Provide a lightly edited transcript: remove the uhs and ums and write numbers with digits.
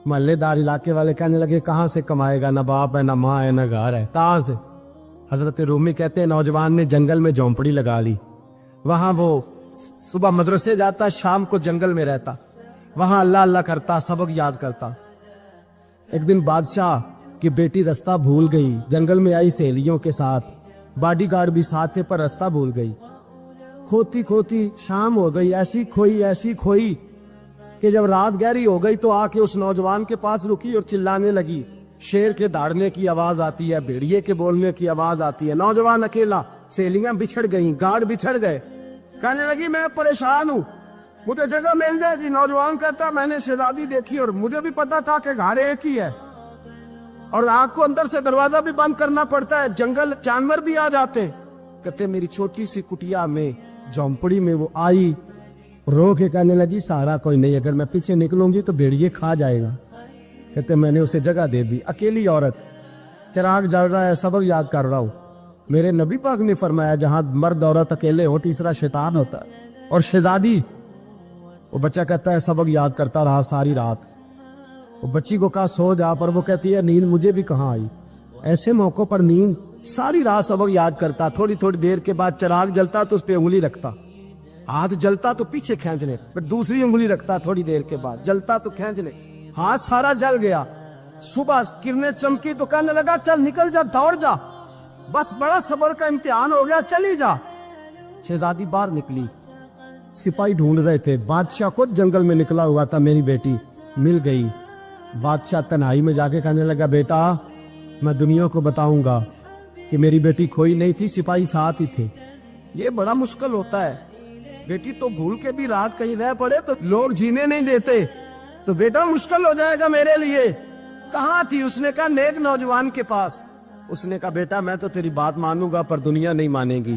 महल्लेदार इलाके वाले कहने लगे कहाँ से कमाएगा, ना बाप है, ना माँ है, ना घर है, कहाँ से। हजरत रूमी कहते हैं नौजवान ने जंगल में झोंपड़ी लगा ली। वहां वो सुबह मदरसे जाता, शाम को जंगल में रहता, वहां अल्लाह अल्लाह करता, सबक याद करता। एक दिन बादशाह की बेटी रास्ता भूल गई, जंगल में आई सहेलियों के साथ, बॉडीगार्ड भी साथ थे पर रास्ता भूल गई। खोती खोती शाम हो गई, ऐसी खोई कि जब रात गहरी हो गई तो आके उस नौजवान के पास रुकी और चिल्लाने लगी। शेर के दौड़ने की आवाज आती है, भेड़िए के बोलने की आवाज आती है। नौजवान अकेला, सहेलियां बिछड़ गई, गार्ड बिछड़ गए। कहने लगी मैं परेशान हूँ, मुझे जगह मिल जाएगी। नौजवान कहता मैंने शहजादी देखी और मुझे भी पता था कि घर एक ही है और आग को अंदर से दरवाजा भी बंद करना पड़ता है, जंगल जानवर भी आ जाते। कहते मेरी छोटी सी कुटिया में, झोंपड़ी में वो आई, रो के कहने लगी सहारा कोई नहीं, अगर मैं पीछे निकलूंगी तो भेड़िए खा जाएगा। कहते मैंने उसे जगह दे दी। अकेली औरत, चिराग जल रहा है, सबक याद कर रहा हूँ। मेरे नबी पाक ने फरमाया जहां मर्द औरत अकेले हो तीसरा शैतान होता है। और शहजादी, वो बच्चा कहता है सबक याद करता रहा सारी रात। वो बच्ची को कहा सो जा, पर वो कहती है नींद मुझे भी कहाँ आई। ऐसे मौकों पर नींद, सारी रात सबक याद करता। थोड़ी थोड़ी देर के बाद चिराग जलता तो उस पर उंगली रखता, हाथ जलता तो पीछे खींच ले, फिर दूसरी उंगली रखता, थोड़ी देर के बाद जलता तो खींच ले, हाथ सारा जल गया। सुबह किरणें चमकी तो कहने लगा चल निकल जा, दौड़ जा, बस बड़ा सब्र का इम्तिहान हो गया, चली जा। शहजादी बाहर निकली, सिपाही ढूंढ रहे थे। बादशाह खुद जंगल में निकला हुआ था, मेरी बेटी मिल गई। बादशाह तन्हाई में जाके कहने लगा बेटा मैं दुनिया को बताऊंगा कि मेरी बेटी खोई नहीं थी, सिपाही साथ ही थे। ये बड़ा मुश्किल होता है, बेटी तो भूल के भी रात कहीं रह पड़े तो लोग जीने नहीं देते, तो बेटा मुश्किल हो जाएगा मेरे लिए। कहाँ थी? उसने कहा नेक नौजवान के पास। उसने कहा बेटा मैं तो तेरी बात मानूंगा पर दुनिया नहीं मानेगी।